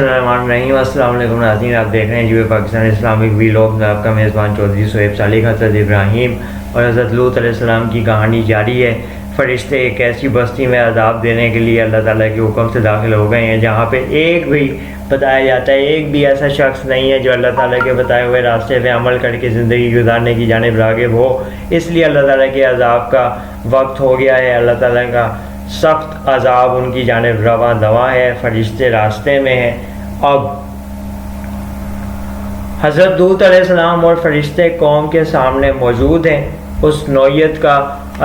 الرحمن الرحیم۔ السلام علیکم ناظرین، آپ دیکھ رہے ہیں جو پاکستان اسلامک ویلاگ میں آپ کا میزبان چودھری صہیب صالح حضرت ابراہیم اور حضرت لوط علیہ السلام کی کہانی جاری ہے۔ فرشتے ایک ایسی بستی میں عذاب دینے کے لیے اللہ تعالیٰ کے حکم سے داخل ہو گئے ہیں جہاں پہ ایک بھی بتایا جاتا ہے ایک بھی ایسا شخص نہیں ہے جو اللہ تعالیٰ کے بتائے ہوئے راستے پہ عمل کر کے زندگی گزارنے کی جانب راغب ہو۔ اس لیے اللہ تعالیٰ کے عذاب کا وقت ہو گیا ہے، اللہ تعالیٰ کا سخت عذاب ان کی جانب رواں دواں ہے، فرشتے راستے میں ہیں۔ اب حضرت لوط علیہ السلام اور فرشتے قوم کے سامنے موجود ہیں، اس نوعیت کا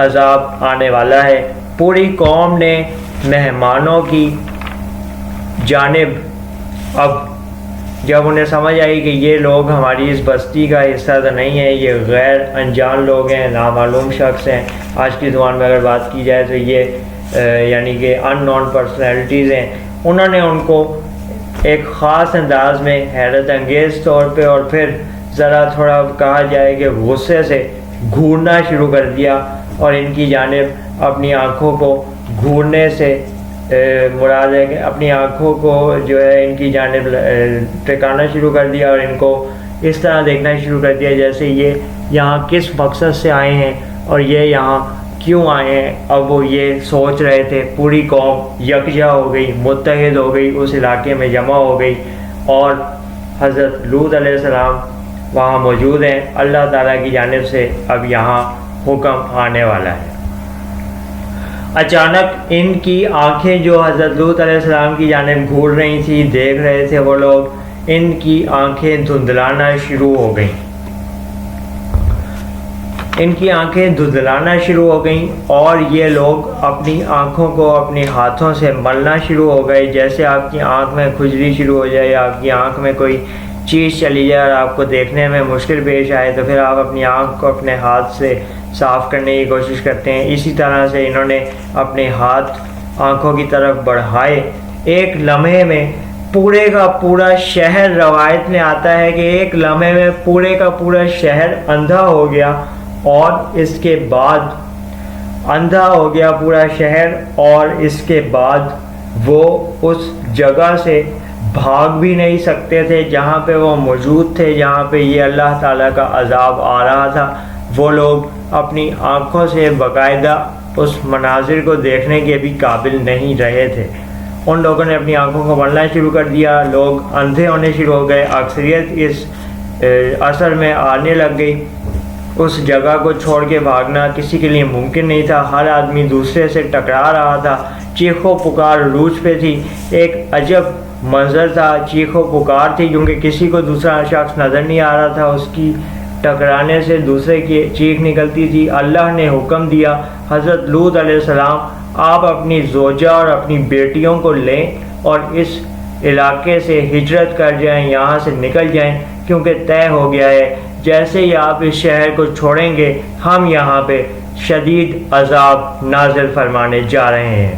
عذاب آنے والا ہے۔ پوری قوم نے مہمانوں کی جانب اب جب انہیں سمجھ آئی کہ یہ لوگ ہماری اس بستی کا حصہ تو نہیں ہے، یہ غیر انجان لوگ ہیں، نامعلوم شخص ہیں، آج کی زبان میں اگر بات کی جائے تو یہ یعنی کہ ان نون پرسنالٹیز ہیں، انہوں نے ان کو ایک خاص انداز میں حیرت انگیز طور پہ اور پھر ذرا تھوڑا کہا جائے کہ غصے سے گھورنا شروع کر دیا، اور ان کی جانب اپنی آنکھوں کو گھورنے سے مراد ہے کہ اپنی آنکھوں کو جو ہے ان کی جانب ٹکانا شروع کر دیا اور ان کو اس طرح دیکھنا شروع کر دیا جیسے یہ یہاں کس مقصد سے آئے ہیں اور یہ یہاں کیوں آئے ہیں۔ اب وہ یہ سوچ رہے تھے، پوری قوم یکجا ہو گئی، متحد ہو گئی، اس علاقے میں جمع ہو گئی، اور حضرت لوط علیہ السلام وہاں موجود ہیں۔ اللہ تعالیٰ کی جانب سے اب یہاں حکم آنے والا ہے۔ اچانک ان کی آنکھیں جو حضرت لوط علیہ السلام کی جانب گھور رہی تھی، دیکھ رہے تھے وہ لوگ، ان کی آنکھیں دھندلانا شروع ہو گئیں، ان کی آنکھیں دھندلانا شروع ہو گئیں، اور یہ لوگ اپنی آنکھوں کو اپنے ہاتھوں سے ملنا شروع ہو گئے، جیسے آپ کی آنکھ میں کھجلی شروع ہو جائے، آپ کی آنکھ میں کوئی چیز چلی جائے اور آپ کو دیکھنے میں مشکل پیش آئے تو پھر آپ اپنی آنکھ کو اپنے ہاتھ سے صاف کرنے کی کوشش کرتے ہیں۔ اسی طرح سے انہوں نے اپنے ہاتھ آنکھوں کی طرف بڑھائے۔ ایک لمحے میں پورے کا پورا شہر، روایت میں آتا ہے کہ ایک لمحے میں پورے کا پورا شہر اندھا ہو گیا، اور اس کے بعد اندھا ہو گیا پورا شہر، اور اس کے بعد وہ اس جگہ سے بھاگ بھی نہیں سکتے تھے جہاں پہ وہ موجود تھے، جہاں پہ یہ اللہ تعالیٰ کا عذاب آ رہا تھا۔ وہ لوگ اپنی آنکھوں سے باقاعدہ اس مناظر کو دیکھنے کے بھی قابل نہیں رہے تھے۔ ان لوگوں نے اپنی آنکھوں کو ملنا شروع کر دیا، لوگ اندھے ہونے شروع ہو گئے، اکثریت اس اثر میں آنے لگ گئی۔ اس جگہ کو چھوڑ کے بھاگنا کسی کے لیے ممکن نہیں تھا، ہر آدمی دوسرے سے ٹکرا رہا تھا، چیخ و پکار عروج پہ تھی، ایک عجب منظر تھا، چیخ و پکار تھی کیونکہ کسی کو دوسرا شخص نظر نہیں آ رہا تھا، اس کی ٹکرانے سے دوسرے کی چیخ نکلتی تھی۔ اللہ نے حکم دیا، حضرت لوط علیہ السلام آپ اپنی زوجہ اور اپنی بیٹیوں کو لیں اور اس علاقے سے ہجرت کر جائیں، یہاں سے نکل جائیں، کیونکہ طے ہو گیا ہے جیسے ہی آپ اس شہر کو چھوڑیں گے ہم یہاں پہ شدید عذاب نازل فرمانے جا رہے ہیں۔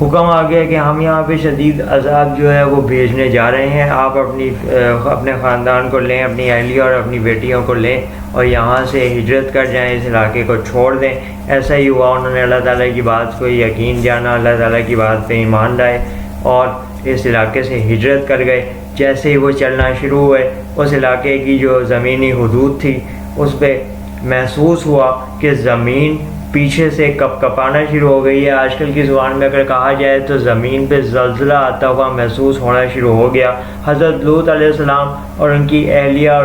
حکم آ گیا کہ ہم یہاں پہ شدید عذاب جو ہے وہ بھیجنے جا رہے ہیں، آپ اپنے خاندان کو لیں، اپنی اہلیہ اور اپنی بیٹیوں کو لیں اور یہاں سے ہجرت کر جائیں، اس علاقے کو چھوڑ دیں۔ ایسا ہی ہوا، انہوں نے اللہ تعالیٰ کی بات کو یقین جانا، اللہ تعالیٰ کی بات پہ ایمان لائے اور اس علاقے سے ہجرت کر گئے۔ جیسے ہی وہ چلنا شروع ہوئے، اس علاقے کی جو زمینی حدود تھی اس پہ محسوس ہوا کہ زمین پیچھے سے کپ کپانا شروع ہو گئی ہے۔ آج کل کی زبان میں اگر کہا جائے تو زمین پہ زلزلہ آتا ہوا محسوس ہونا شروع ہو گیا۔ حضرت لوط علیہ السلام اور ان کی اہلیہ اور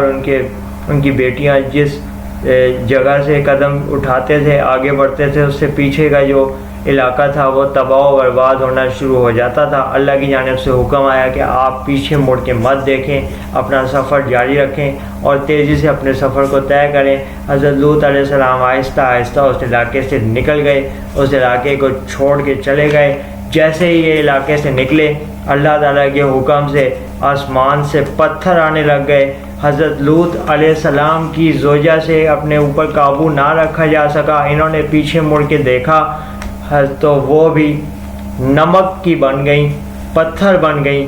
ان کی بیٹیاں جس جگہ سے قدم اٹھاتے تھے، آگے بڑھتے تھے، اس سے پیچھے کا جو علاقہ تھا وہ تباہ و برباد ہونا شروع ہو جاتا تھا۔ اللہ کی جانب سے حکم آیا کہ آپ پیچھے مڑ کے مت دیکھیں، اپنا سفر جاری رکھیں اور تیزی سے اپنے سفر کو طے کریں۔ حضرت لوط علیہ السلام آہستہ آہستہ اس علاقے سے نکل گئے، اس علاقے کو چھوڑ کے چلے گئے۔ جیسے ہی یہ علاقے سے نکلے، اللہ تعالیٰ کے حکم سے آسمان سے پتھر آنے لگ گئے۔ حضرت لوط علیہ السلام کی زوجہ سے اپنے اوپر قابو نہ رکھا جا سکا، انہوں نے پیچھے مڑ کے دیکھا تو وہ بھی نمک کی بن گئیں، پتھر بن گئیں۔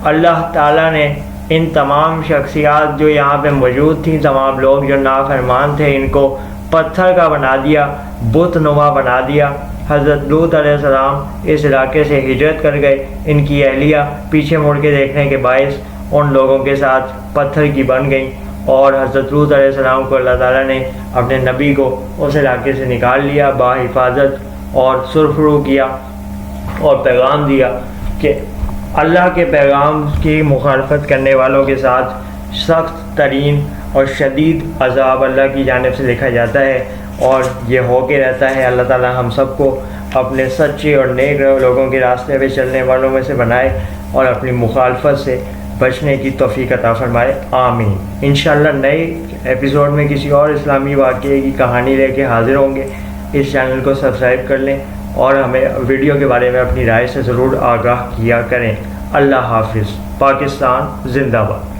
اللہ تعالیٰ نے ان تمام شخصیات جو یہاں پہ موجود تھیں، تمام لوگ جو نافرمان تھے، ان کو پتھر کا بنا دیا، بت نما بنا دیا، حضرت لوط علیہ السلام اس علاقے سے ہجرت کر گئے. ان کی اہلیہ پیچھے مڑ کے دیکھنے کے باعث ان لوگوں کے ساتھ پتھر کی بن گئیں اور حضرت لوط علیہ السلام کو اللہ تعالیٰ نے اپنے نبی کو اس علاقے سے نکال لیا بحفاظت اور سرخرو کیا اور پیغام دیا کہ اللہ کے پیغام کی مخالفت کرنے والوں کے ساتھ سخت ترین اور شدید عذاب اللہ کی جانب سے لکھا جاتا ہے اور یہ ہو کے رہتا ہے. اللہ تعالیٰ ہم سب کو اپنے سچے اور نیک لوگوں کے راستے پہ چلنے والوں میں سے بنائے اور اپنی مخالفت سے بچنے کی توفیق عطا فرمائے. آمین. انشاءاللہ نئے ایپیسوڈ میں کسی اور اسلامی واقعے کی کہانی لے کے حاضر ہوں گے. اس چینل کو سبسکرائب کر لیں اور ہمیں ویڈیو کے بارے میں اپنی رائے سے ضرور آگاہ کیا کریں. اللہ حافظ. پاکستان زندہ باد.